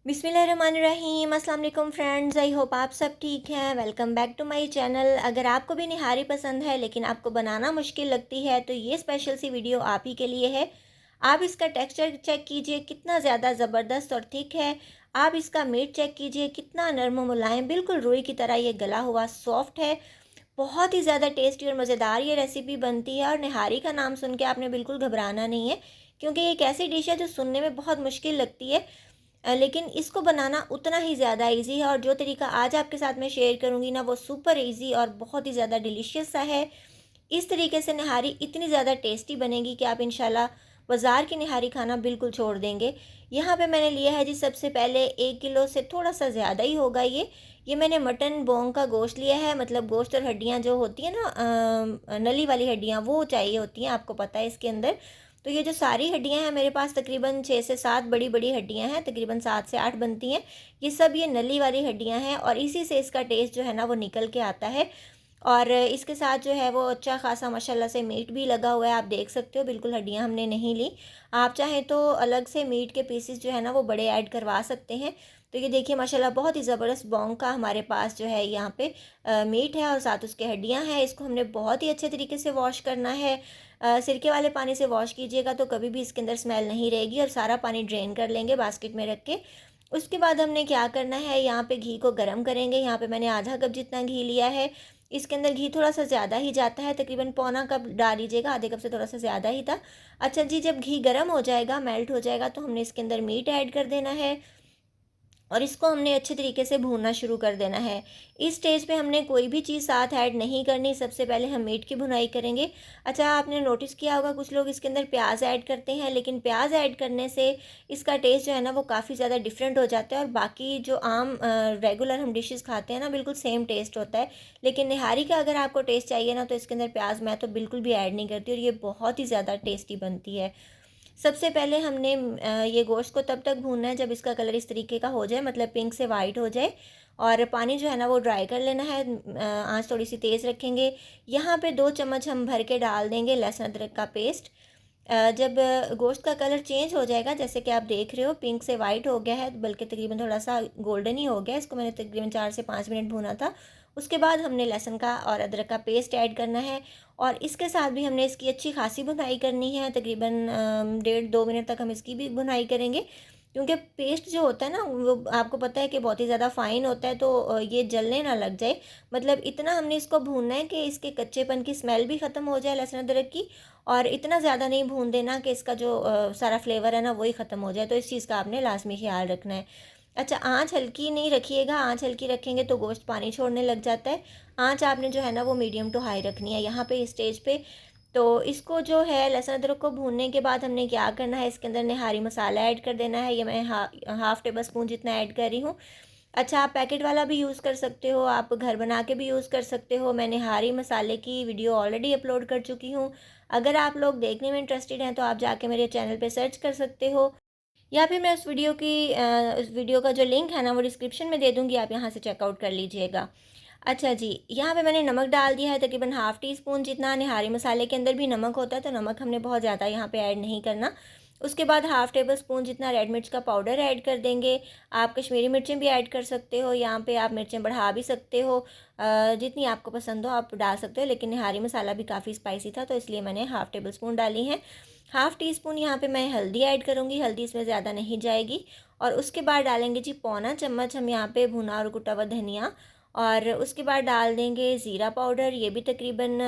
बिस्मिल्लाहिर्रहमानिर्रहीम। अस्सलाम वालेकुम फ्रेंड्स, आई होप आप सब ठीक हैं। Welcome back to my channel. अगर आपको भी निहारी पसंद है लेकिन आपको बनाना मुश्किल लगती है तो ये स्पेशल सी वीडियो आप ही के लिए है। आप इसका टेक्सचर चेक कीजिए कितना ज़्यादा ज़बरदस्त और थिक है। आप इसका मीट चेक कीजिए कितना नरम मुलायम, बिल्कुल रुई की तरह ये गला हुआ सॉफ्ट है। बहुत ही ज़्यादा टेस्टी और मज़ेदार ये रेसिपी बनती है। और निहारी का नाम सुन के आपने बिल्कुल घबराना नहीं है, क्योंकि ये एक ऐसी डिश है जो सुनने में बहुत मुश्किल लगती है, लेकिन इसको बनाना उतना ही ज़्यादा इजी है। और जो तरीका आज आपके साथ मैं शेयर करूँगी ना, वो सुपर इजी और बहुत ही ज़्यादा डिलीशियस सा है। इस तरीके से निहारी इतनी ज़्यादा टेस्टी बनेगी कि आप इंशाल्लाह बाज़ार की निहारी खाना बिल्कुल छोड़ देंगे। यहाँ पे मैंने लिया है जी, सबसे पहले 1 किलो से थोड़ा सा ज़्यादा ही होगा ये मैंने मटन बोंग का गोश्त लिया है। मतलब गोश्त और हड्डियाँ जो होती हैं ना, नली वाली हड्डियाँ, वो चाहिए होती हैं, आपको पता है इसके अंदर। तो ये जो सारी हड्डियाँ हैं मेरे पास, तकरीबन 6 से 7 बड़ी बड़ी हड्डियाँ हैं, तकरीबन 7 से 8 बनती हैं। ये सब ये नली वाली हड्डियाँ हैं और इसी से इसका टेस्ट जो है ना वो निकल के आता है। और इसके साथ जो है वो अच्छा खासा माशाल्लाह से मीट भी लगा हुआ है, आप देख सकते हो। बिल्कुल हड्डियाँ हमने नहीं ली। आप चाहें तो अलग से मीट के पीसेस जो है ना वो बड़े ऐड करवा सकते हैं। तो ये देखिए माशाल्लाह बहुत ही ज़बरदस्त बोंग का हमारे पास जो है यहाँ पे मीट है और साथ उसके हड्डियाँ हैं। इसको हमने बहुत ही अच्छे तरीके से वॉश करना है। सिरके वाले पानी से वॉश कीजिएगा तो कभी भी इसके अंदर स्मेल नहीं रहेगी। और सारा पानी ड्रेन कर लेंगे बास्केट में रख के। उसके बाद हमने क्या करना है, यहाँ पे घी को गर्म करेंगे। यहाँ पे मैंने आधा कप जितना घी लिया है। इसके अंदर घी थोड़ा सा ज़्यादा ही जाता है, तकरीबन पौना कप डाल लीजिएगा, आधे कप से थोड़ा सा ज़्यादा ही था। अच्छा जी, जब घी गर्म हो जाएगा, मेल्ट हो जाएगा, तो हमने इसके अंदर मीट ऐड कर देना है और इसको हमने अच्छे तरीके से भूनना शुरू कर देना है। इस स्टेज पे हमने कोई भी चीज़ साथ ऐड नहीं करनी, सबसे पहले हम मीट की भुनाई करेंगे। अच्छा, आपने नोटिस किया होगा कुछ लोग इसके अंदर प्याज ऐड करते हैं, लेकिन प्याज ऐड करने से इसका टेस्ट जो है ना वो काफ़ी ज़्यादा डिफरेंट हो जाता है। और बाकी जो आम रेगुलर हम डिशेज़ खाते हैं ना, बिल्कुल सेम टेस्ट होता है। लेकिन निहारी का अगर आपको टेस्ट चाहिए ना, तो इसके अंदर प्याज मैं तो बिल्कुल भी ऐड नहीं करती और ये बहुत ही ज़्यादा टेस्टी बनती है। सबसे पहले हमने ये गोश्त को तब तक भूनना है जब इसका कलर इस तरीके का हो जाए, मतलब पिंक से वाइट हो जाए। और पानी जो है ना वो ड्राई कर लेना है। आंच थोड़ी सी तेज़ रखेंगे। यहाँ पे 2 चम्मच हम भर के डाल देंगे लहसुन अदरक का पेस्ट। जब गोश्त का कलर चेंज हो जाएगा, जैसे कि आप देख रहे हो पिंक से वाइट हो गया है, बल्कि तकरीबन थोड़ा सा गोल्डन ही हो गया है, इसको मैंने तकरीबन 4 से 5 मिनट भूना था। उसके बाद हमने लहसुन का और अदरक का पेस्ट ऐड करना है और इसके साथ भी हमने इसकी अच्छी खासी भुनाई करनी है। तकरीबन 1.5-2 मिनट तक हम इसकी भी भुनाई करेंगे, क्योंकि पेस्ट जो होता है ना वो आपको पता है कि बहुत ही ज़्यादा फ़ाइन होता है, तो ये जलने ना लग जाए। मतलब इतना हमने इसको भूनना है कि इसके कच्चेपन की स्मेल भी ख़त्म हो जाए लहसुन अदरक की। और इतना ज़्यादा नहीं भून देना कि इसका जो सारा फ्लेवर है ना वही ख़त्म हो जाए। तो इस चीज़ का आपने लाजमी ख्याल रखना है। अच्छा, आँच हल्की नहीं रखिएगा, आँच हल्की रखेंगे तो गोश्त पानी छोड़ने लग जाता है। आँच आपने जो है ना वो मीडियम टू हाई रखनी है यहाँ पे इस स्टेज पे। तो इसको जो है लहसुन अदरक को भूनने के बाद हमने क्या करना है, इसके अंदर निहारी मसाला ऐड कर देना है। ये मैं हाफ़ टेबल स्पून जितना ऐड कर रही हूँ। अच्छा, आप पैकेट वाला भी यूज़ कर सकते हो, आप घर बना के भी यूज़ कर सकते हो। मैं निहारी मसाले की वीडियो ऑलरेडी अपलोड कर चुकी हूँ। अगर आप लोग देखने में इंटरेस्टेड हैं तो आप जाके मेरे चैनल पे सर्च कर सकते हो, या फिर मैं उस वीडियो का जो लिंक है ना वो डिस्क्रिप्शन में दे दूँगी, आप यहाँ से चेकआउट कर लीजिएगा। अच्छा जी, यहाँ पे मैंने नमक डाल दिया है तकरीबन हाफ़ टी स्पून जितना। निहारी मसाले के अंदर भी नमक होता है, तो नमक हमने बहुत ज़्यादा यहाँ पे ऐड नहीं करना। उसके बाद हाफ़ टेबल स्पून जितना रेड मिर्च का पाउडर ऐड कर देंगे। आप कश्मीरी मिर्चें भी ऐड कर सकते हो, यहाँ पे आप मिर्चें बढ़ा भी सकते हो। जितनी आपको पसंद हो आप डाल सकते हो, लेकिन निहारी मसाला भी काफ़ी स्पाइसी था तो इसलिए मैंने हाफ़ टेबल स्पून डाली है। हाफ़ टी स्पून यहाँ पे मैं हल्दी ऐड करूँगी, हल्दी इसमें ज़्यादा नहीं जाएगी। और उसके बाद डालेंगे जी पौना चम्मच हम यहाँ पे भुना और कुटा हुआ धनिया। और उसके बाद डाल देंगे ज़ीरा पाउडर, ये भी तकरीबन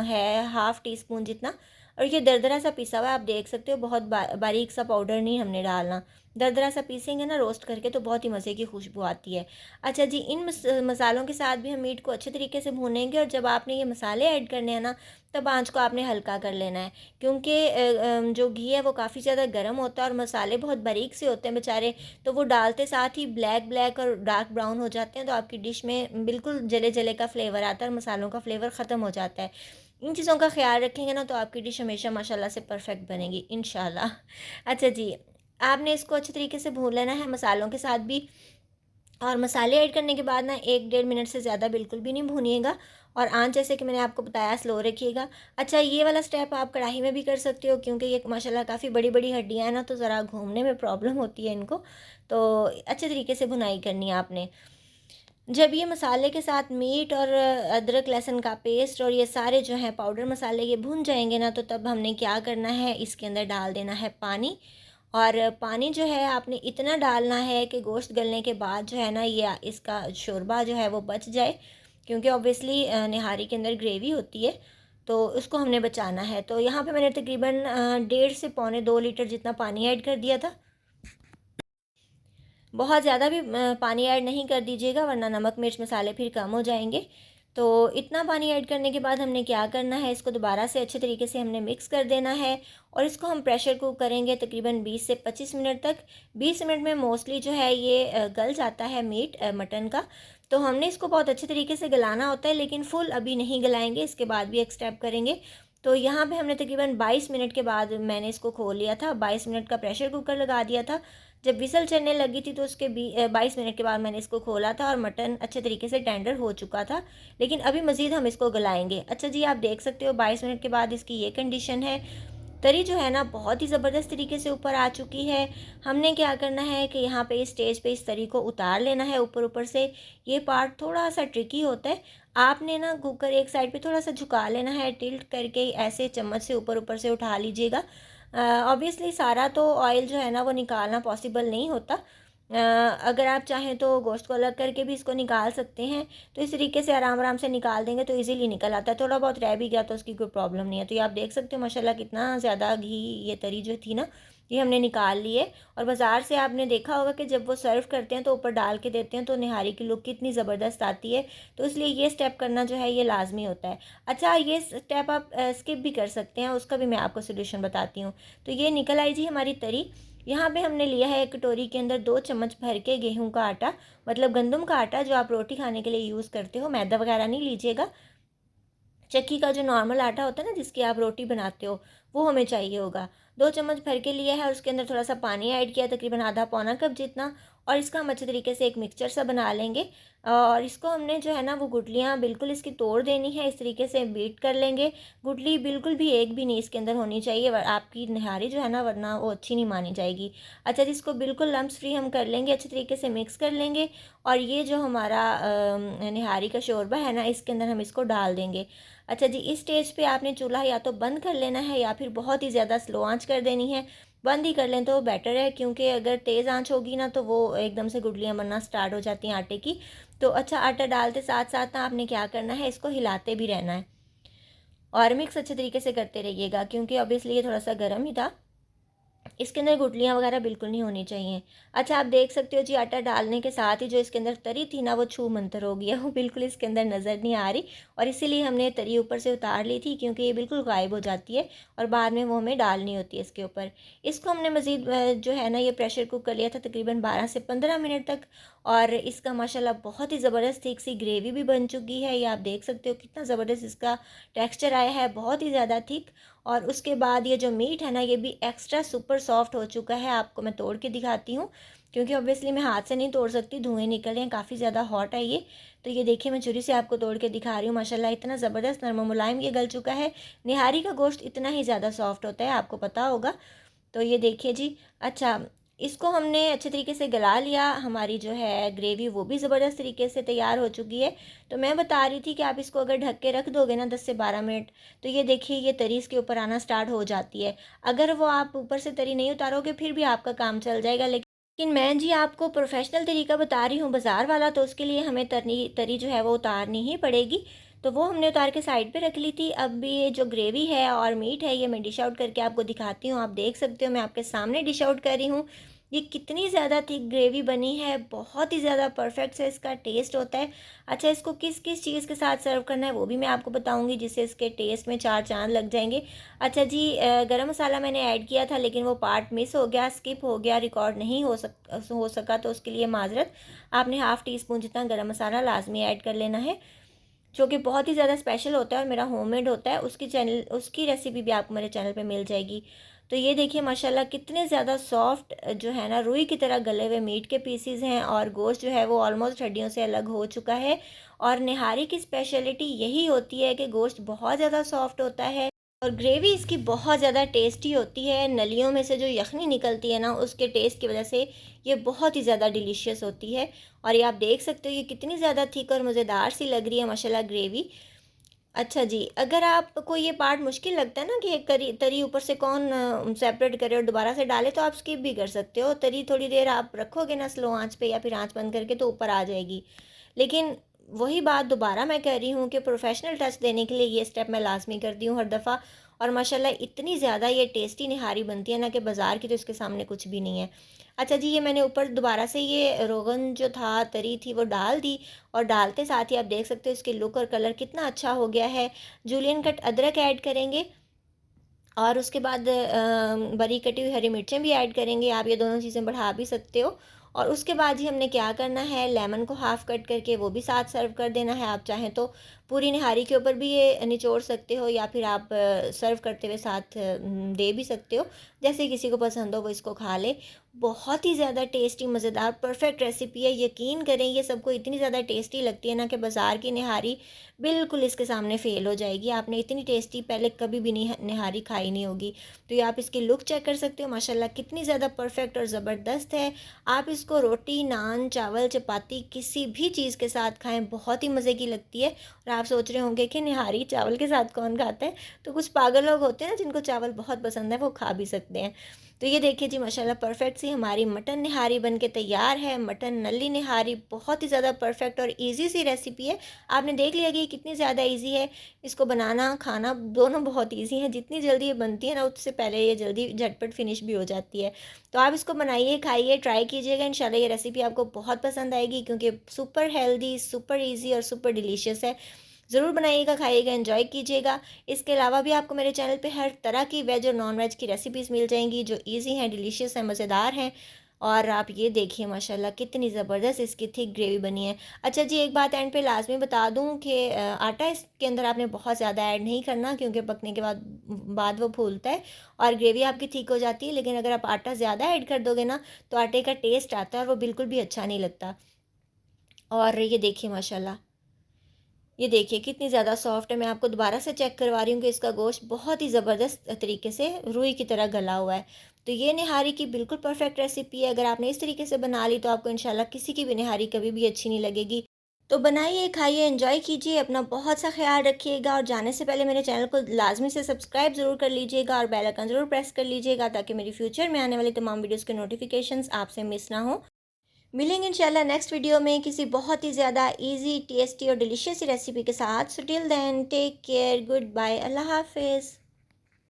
है हाफ़ टी स्पून जितना। और ये दरदरा सा पिसा हुआ है, आप देख सकते हो, बहुत बारीक सा पाउडर नहीं हमने डालना। दरदरा सा पीसेंगे ना रोस्ट करके तो बहुत ही मज़े की खुशबू आती है। अच्छा जी, इन मसालों के साथ भी हम मीट को अच्छे तरीके से भूनेंगे। और जब आपने ये मसाले ऐड करने हैं ना, तब आँच को आपने हल्का कर लेना है, क्योंकि जो घी है वो काफ़ी ज़्यादा गर्म होता है और मसाले बहुत बारीक से होते हैं बेचारे। तो वो डालते साथ ही ब्लैक ब्लैक और डार्क ब्राउन हो जाते हैं, तो आपकी डिश में बिल्कुल जले जले का फ्लेवर आता है और मसालों का फ्लेवर ख़त्म हो जाता है। इन चीज़ों का ख्याल रखेंगे ना तो आपकी डिश हमेशा माशाल्लाह से परफेक्ट बनेगी इंशाल्लाह। अच्छा जी, आपने इसको अच्छे तरीके से भून लेना है मसालों के साथ भी। और मसाले ऐड करने के बाद ना 1-1.5 मिनट से ज़्यादा बिल्कुल भी नहीं भूनिएगा, और आँच जैसे कि मैंने आपको बताया स्लो रखिएगा। अच्छा, ये वाला स्टेप आप कढ़ाई में भी कर सकते हो, क्योंकि ये माशाल्लाह काफ़ी बड़ी-बड़ी हड्डियाँ हैं ना, तो ज़रा घूमने में प्रॉब्लम होती है इनको। तो अच्छे तरीके से भुनाई करनी है आपने। जब ये मसाले के साथ मीट और अदरक लहसुन का पेस्ट और ये सारे जो हैं पाउडर मसाले ये भुन जाएंगे ना, तो तब हमने क्या करना है, इसके अंदर डाल देना है पानी। और पानी जो है आपने इतना डालना है कि गोश्त गलने के बाद जो है ना, ये इसका शोरबा जो है वो बच जाए, क्योंकि ऑब्वियसली निहारी के अंदर ग्रेवी होती है, तो उसको हमने बचाना है। तो यहाँ पे मैंने तकरीबन 1.5 से 2.25 लीटर जितना पानी ऐड कर दिया था। बहुत ज़्यादा भी पानी ऐड नहीं कर दीजिएगा, वरना नमक मिर्च मसाले फिर कम हो जाएंगे। तो इतना पानी ऐड करने के बाद हमने क्या करना है, इसको दोबारा से अच्छे तरीके से हमने मिक्स कर देना है, और इसको हम प्रेशर कुक करेंगे तकरीबन 20 से 25 मिनट तक। 20 मिनट में मोस्टली जो है ये गल जाता है मीट मटन का। तो हमने इसको बहुत अच्छे तरीके से गलाना होता है, लेकिन फुल अभी नहीं गलाएंगे, इसके बाद भी एक स्टेप करेंगे। तो यहाँ पे हमने तकरीबन 22 मिनट के बाद मैंने इसको खोल लिया था, 22 मिनट का प्रेशर कुकर लगा दिया था। जब विसल चलने लगी थी तो उसके 22 मिनट के बाद मैंने इसको खोला था, और मटन अच्छे तरीके से टेंडर हो चुका था, लेकिन अभी मज़ीद हम इसको गलाएंगे। अच्छा जी, आप देख सकते हो 22 मिनट के बाद इसकी ये कंडीशन है। तरी जो है ना बहुत ही ज़बरदस्त तरीके से ऊपर आ चुकी है। हमने क्या करना है कि यहाँ पे इस स्टेज पे इस तरी को उतार लेना है ऊपर ऊपर से। ये पार्ट थोड़ा सा ट्रिकी होता है। आपने ना कुकर एक साइड पे थोड़ा सा झुका लेना है, टिल्ट करके ऐसे चम्मच से ऊपर ऊपर से उठा लीजिएगा। ऑब्वियसली सारा तो ऑयल जो है ना वो निकालना पॉसिबल नहीं होता। अगर आप चाहें तो गोश्त को अलग करके भी इसको निकाल सकते हैं। तो इस तरीके से आराम आराम से निकाल देंगे तो इजीली निकल आता है। थोड़ा बहुत रह भी गया तो उसकी कोई प्रॉब्लम नहीं है। तो ये आप देख सकते हो माशाल्लाह कितना ज़्यादा घी, ये तरी जो थी ना, ये हमने निकाल ली है। और बाज़ार से आपने देखा होगा कि जब वो सर्व करते हैं तो ऊपर डाल के देते हैं, तो निहारी की लुक कितनी ज़बरदस्त आती है। तो इसलिए ये स्टेप करना जो है ये लाजमी होता है। अच्छा, ये स्टेप आप स्किप भी कर सकते हैं, उसका भी मैं आपको सोल्यूशन बताती हूँ। तो ये निकल आई जी हमारी तरी। यहाँ पे हमने लिया है एक कटोरी के अंदर 2 चम्मच भर के गेहूं का आटा, मतलब गंदम का आटा जो आप रोटी खाने के लिए यूज़ करते हो, मैदा वगैरह नहीं लीजिएगा। चक्की का जो नॉर्मल आटा होता है ना, जिसकी आप रोटी बनाते हो, वो हमें चाहिए होगा। 2 चम्मच भर के लिया है, और उसके अंदर थोड़ा सा पानी ऐड किया, तकरीबन आधा पौना कप जितना। और इसका हम अच्छे तरीके से एक मिक्सचर सा बना लेंगे। और इसको हमने जो है ना वो गुठलियाँ बिल्कुल इसकी तोड़ देनी है, इस तरीके से बीट कर लेंगे। गुठली बिल्कुल भी एक भी नहीं इसके अंदर होनी चाहिए, आपकी निहारी जो है ना वरना वो अच्छी नहीं मानी जाएगी। अच्छा, जिसको बिल्कुल लम्स फ्री हम कर लेंगे, अच्छे तरीके से मिक्स कर लेंगे। और ये जो हमारा निहारी का शोरबा है ना, इसके अंदर हम इसको डाल देंगे। अच्छा जी, इस स्टेज पे आपने चूल्हा या तो बंद कर लेना है, या फिर बहुत ही ज़्यादा स्लो आंच कर देनी है। बंद ही कर लें तो बेटर है, क्योंकि अगर तेज़ आंच होगी ना तो वो एकदम से गुठलियाँ बनना स्टार्ट हो जाती हैं आटे की। तो अच्छा, आटा डालते साथ साथ ना आपने क्या करना है, इसको हिलाते भी रहना है, और मिक्स अच्छे तरीके से करते रहिएगा, क्योंकि ऑब्वियसली ये थोड़ा सा गर्म ही था। इसके अंदर गुठलियाँ वगैरह बिल्कुल नहीं होनी चाहिए। अच्छा, आप देख सकते हो जी, आटा डालने के साथ ही जो इसके अंदर तरी थी ना वो छू मंतर हो गया, वो बिल्कुल इसके अंदर नज़र नहीं आ रही। और इसीलिए हमने तरी ऊपर से उतार ली थी, क्योंकि ये बिल्कुल गायब हो जाती है, और बाद में वो हमें डालनी होती है इसके ऊपर। इसको हमने मज़ीद जो है ना ये प्रेशर कुक कर लिया था तकरीबन 12 से 15 मिनट तक। और इसका माशाल्लाह बहुत ही ज़बरदस्त थिक सी ग्रेवी भी बन चुकी है। ये आप देख सकते हो कितना ज़बरदस्त इसका टेक्स्चर आया है, बहुत ही ज़्यादा थिक। और उसके बाद ये जो मीट है ना, ये भी एक्स्ट्रा सुपर सॉफ्ट हो चुका है। आपको मैं तोड़ के दिखाती हूँ, क्योंकि ऑब्वियसली मैं हाथ से नहीं तोड़ सकती, धुएँ निकल रहे हैं, काफ़ी ज़्यादा हॉट है ये। तो ये देखिए, मैं छुरी से आपको तोड़ के दिखा रही हूँ। माशाल्लाह इतना ज़बरदस्त नरम मुलायम ये गल चुका है। निहारी का गोश्त इतना ही ज़्यादा सॉफ्ट होता है, आपको पता होगा। तो ये देखिए जी। अच्छा, इसको हमने अच्छे तरीके से गला लिया। हमारी जो है ग्रेवी वो भी ज़बरदस्त तरीके से तैयार हो चुकी है। तो मैं बता रही थी कि आप इसको अगर ढक के रख दोगे ना 10 से 12 मिनट, तो ये देखिए ये तरी इसके ऊपर आना स्टार्ट हो जाती है। अगर वो आप ऊपर से तरी नहीं उतारोगे फिर भी आपका काम चल जाएगा, लेकिन मैं जी आपको प्रोफेशनल तरीका बता रही हूँ, बाज़ार वाला, तो उसके लिए हमें तरी तरी जो है वो उतारनी ही पड़ेगी। तो वो हमने उतार के साइड पे रख ली थी। अब भी ये जो ग्रेवी है और मीट है, ये मैं डिश आउट करके आपको दिखाती हूँ। आप देख सकते हो मैं आपके सामने डिश आउट कर रही हूँ। ये कितनी ज़्यादा थिक ग्रेवी बनी है, बहुत ही ज़्यादा परफेक्ट से इसका टेस्ट होता है। अच्छा, इसको किस किस चीज़ के साथ सर्व करना है वो भी मैं आपको बताऊंगी, जिससे इसके टेस्ट में चार चांद लग जाएंगे। अच्छा जी, गरम मसाला मैंने ऐड किया था, लेकिन वो पार्ट मिस हो गया, स्किप हो गया, रिकॉर्ड नहीं हो सका, तो उसके लिए माजरत। आपने हाफ़ टी स्पून जितना गरम मसाला लाजमी ऐड कर लेना है, जो कि बहुत ही ज़्यादा स्पेशल होता है और मेरा होममेड होता है। उसकी रेसिपी भी आपको मेरे चैनल पे मिल जाएगी। तो ये देखिए माशाल्लाह कितने ज़्यादा सॉफ्ट जो है ना रुई की तरह गले हुए मीट के पीसीज हैं, और गोश्त जो है वो ऑलमोस्ट हड्डियों से अलग हो चुका है। और निहारी की स्पेशलिटी यही होती है कि गोश्त बहुत ज़्यादा सॉफ्ट होता है और ग्रेवी इसकी बहुत ज़्यादा टेस्टी होती है। नलियों में से जो यखनी निकलती है ना, उसके टेस्ट की वजह से ये बहुत ही ज़्यादा डिलीशियस होती है। और ये आप देख सकते हो ये कितनी ज़्यादा थिक और मज़ेदार सी लग रही है माशाल्लाह ग्रेवी। अच्छा जी, अगर आपको ये पार्ट मुश्किल लगता है ना कि एक करी तरी ऊपर से कौन सेपरेट करे और दोबारा से डाले, तो आप स्किप भी कर सकते हो। तरी थोड़ी देर आप रखोगे ना स्लो आंच पे या फिर आंच बंद करके, तो ऊपर आ जाएगी। लेकिन वही बात दोबारा मैं कह रही हूँ कि प्रोफेशनल टच देने के लिए ये स्टेप मैं लाज़मी करती हूँ हर दफ़ा। और माशाल्लाह इतनी ज़्यादा ये टेस्टी निहारी बनती है ना कि बाज़ार की तो इसके सामने कुछ भी नहीं है। अच्छा जी, ये मैंने ऊपर दोबारा से ये रोगन जो था, तरी थी, वो डाल दी। और डालते साथ ही आप देख सकते हो इसकी लुक और कलर कितना अच्छा हो गया है। जूलियन कट अदरक ऐड करेंगे और उसके बाद बारीक कटी हुई हरी मिर्चें भी ऐड करेंगे। आप ये दोनों चीज़ें बढ़ा भी सकते हो। और उसके बाद ही हमने क्या करना है, लेमन को हाफ़ कट करके वो भी साथ सर्व कर देना है। आप चाहें तो पूरी निहारी के ऊपर भी ये निचोड़ सकते हो, या फिर आप सर्व करते हुए साथ दे भी सकते हो। जैसे किसी को पसंद हो वो इसको खा ले। बहुत ही ज़्यादा टेस्टी, मज़ेदार, परफेक्ट रेसिपी है। यकीन करें ये सबको इतनी ज़्यादा टेस्टी लगती है ना कि बाज़ार की निहारी बिल्कुल इसके सामने फ़ेल हो जाएगी। आपने इतनी टेस्टी पहले कभी भी नहीं निहारी खाई नहीं होगी। तो ये आप इसकी लुक चेक कर सकते हो, माशाल्लाह कितनी ज़्यादा परफेक्ट और ज़बरदस्त है। आप इसको रोटी, नान, चावल, चपाती किसी भी चीज़ के साथ खाएं, बहुत ही मज़े की लगती है। और आप सोच रहे होंगे कि निहारी चावल के साथ कौन खाता है, तो कुछ पागल लोग होते हैं ना जिनको चावल बहुत पसंद है, वो खा भी सकते हैं। तो ये देखिए जी माशाल्लाह परफेक्ट सी हमारी मटन निहारी बन के तैयार है। मटन नल्ली निहारी बहुत ही ज़्यादा परफेक्ट और ईज़ी सी रेसिपी है। आपने देख लिया कि ये कितनी ज़्यादा ईज़ी है। इसको बनाना, खाना दोनों बहुत ईज़ी है। जितनी जल्दी ये बनती है ना, उससे पहले ये जल्दी झटपट फिनिश भी हो जाती है। तो आप इसको बनाइए, खाइए, ट्राई कीजिएगा। इंशाल्लाह ये रेसिपी आपको बहुत पसंद आएगी, क्योंकि सुपर हेल्दी, सुपर ईज़ी और सुपर डिलीशियस है। ज़रूर बनाइएगा, खाइएगा, एंजॉय कीजिएगा। इसके अलावा भी आपको मेरे चैनल पे हर तरह की वेज और नॉन वेज की रेसिपीज़ मिल जाएंगी, जो ईज़ी हैं, डिलीशियस हैं, मज़ेदार हैं। और आप ये देखिए माशाल्लाह कितनी ज़बरदस्त इसकी थिक ग्रेवी बनी है। अच्छा जी, एक बात एंड पे लाज़मी बता दूँ कि आटा इसके अंदर आपने बहुत ज़्यादा ऐड नहीं करना, क्योंकि पकने के बाद वो फूलता है और ग्रेवी आपकी थिक हो जाती है। लेकिन अगर आप आटा ज़्यादा ऐड कर दोगे ना, तो आटे का टेस्ट आता है और वो बिल्कुल भी अच्छा नहीं लगता। और ये देखिए माशाल्लाह, ये देखिए कितनी ज़्यादा सॉफ्ट है। मैं आपको दोबारा से चेक करवा रही हूँ कि इसका गोश्त बहुत ही ज़बरदस्त तरीके से रुई की तरह गला हुआ है। तो ये निहारी की बिल्कुल परफेक्ट रेसिपी है। अगर आपने इस तरीके से बना ली, तो आपको इंशाल्लाह किसी की भी निहारी कभी भी अच्छी नहीं लगेगी। तो बनाइए, खाइए, एंजॉय कीजिए, अपना बहुत सा ख्याल रखिएगा। और जाने से पहले मेरे चैनल को लाजमी से सब्सक्राइब ज़रूर कर लीजिएगा और बेल आइकन ज़रूर प्रेस कर लीजिएगा, ताकि मेरी फ्यूचर में आने वाली तमाम वीडियोज़ के नोटिफिकेशंस आपसे मिस ना हो। मिलेंगे इंशाल्लाह नेक्स्ट वीडियो में किसी बहुत ही ज़्यादा इजी, टेस्टी और डिलीशियस रेसिपी के साथ। So till then take care, good bye, अल्लाह हाफिज़।